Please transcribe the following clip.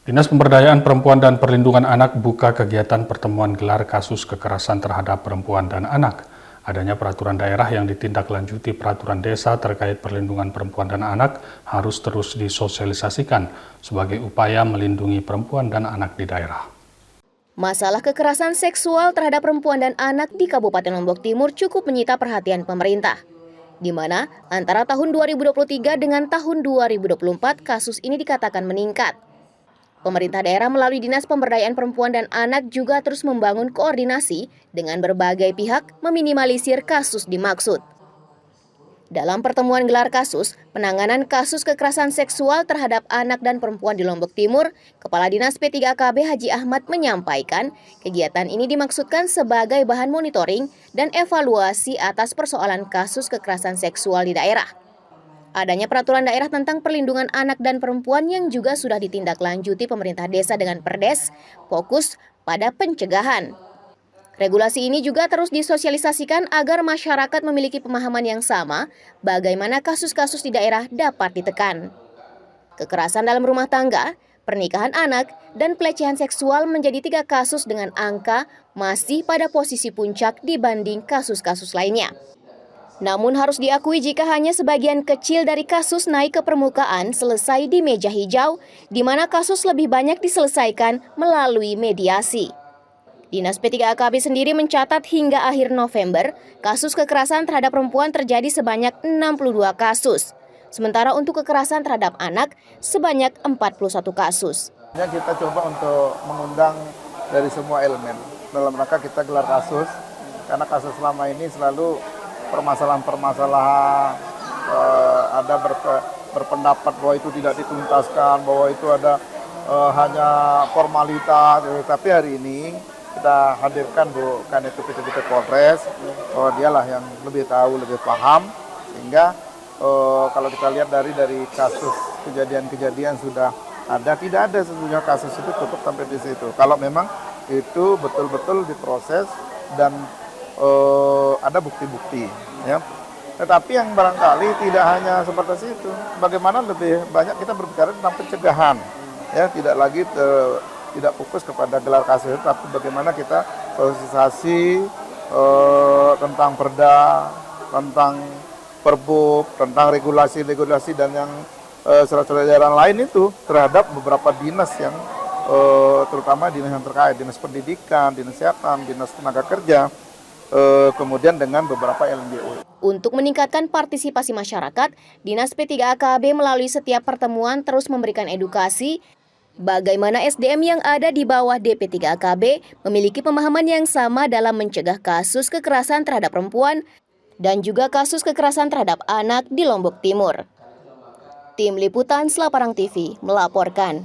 Dinas Pemberdayaan Perempuan dan Perlindungan Anak buka kegiatan pertemuan gelar kasus kekerasan terhadap perempuan dan anak. Adanya peraturan daerah yang ditindaklanjuti peraturan desa terkait perlindungan perempuan dan anak harus terus disosialisasikan sebagai upaya melindungi perempuan dan anak di daerah. Masalah kekerasan seksual terhadap perempuan dan anak di Kabupaten Lombok Timur cukup menyita perhatian pemerintah, di mana antara tahun 2023 dengan tahun 2024 kasus ini dikatakan meningkat. Pemerintah daerah melalui Dinas Pemberdayaan Perempuan dan Anak juga terus membangun koordinasi dengan berbagai pihak meminimalisir kasus dimaksud. Dalam pertemuan gelar kasus, penanganan kasus kekerasan seksual terhadap anak dan perempuan di Lombok Timur, Kepala Dinas P3KB Haji Ahmad menyampaikan, kegiatan ini dimaksudkan sebagai bahan monitoring dan evaluasi atas persoalan kasus kekerasan seksual di daerah. Adanya peraturan daerah tentang perlindungan anak dan perempuan yang juga sudah ditindaklanjuti pemerintah desa dengan Perdes, fokus pada pencegahan. Regulasi ini juga terus disosialisasikan agar masyarakat memiliki pemahaman yang sama bagaimana kasus-kasus di daerah dapat ditekan. Kekerasan dalam rumah tangga, pernikahan anak, dan pelecehan seksual menjadi 3 kasus dengan angka masih pada posisi puncak dibanding kasus-kasus lainnya. Namun harus diakui jika hanya sebagian kecil dari kasus naik ke permukaan selesai di meja hijau, di mana kasus lebih banyak diselesaikan melalui mediasi. Dinas P3KB sendiri mencatat hingga akhir November, kasus kekerasan terhadap perempuan terjadi sebanyak 62 kasus. Sementara untuk kekerasan terhadap anak sebanyak 41 kasus. Kita coba untuk mengundang dari semua elemen. Dalam rangka kita gelar kasus, karena kasus selama ini selalu permasalahan-permasalahan ada berpendapat bahwa itu tidak dituntaskan, bahwa itu ada hanya formalitas. Tapi hari ini kita hadirkan Bu Kanit P3 Polres, bahwa dialah yang lebih tahu, lebih paham, sehingga kalau kita lihat dari kasus kejadian-kejadian sudah ada, tidak ada sesungguhnya kasus itu tutup sampai di situ. Kalau memang itu betul-betul diproses dan ada bukti-bukti, ya. Tetapi yang barangkali tidak hanya seperti itu. Bagaimana lebih banyak kita berbicara tentang pencegahan, ya. Tidak lagi tidak fokus kepada gelar kasus, tapi bagaimana kita sosialisasi tentang perda, tentang perbuk, tentang regulasi-regulasi dan yang surat-surat edaran lain itu terhadap beberapa dinas yang terutama dinas yang terkait, dinas pendidikan, dinas kesehatan, dinas tenaga kerja. Kemudian dengan beberapa LMDO. Untuk meningkatkan partisipasi masyarakat, Dinas P3KB melalui setiap pertemuan terus memberikan edukasi bagaimana SDM yang ada di bawah DP3KB memiliki pemahaman yang sama dalam mencegah kasus kekerasan terhadap perempuan dan juga kasus kekerasan terhadap anak di Lombok Timur. Tim Liputan Selaparang TV melaporkan.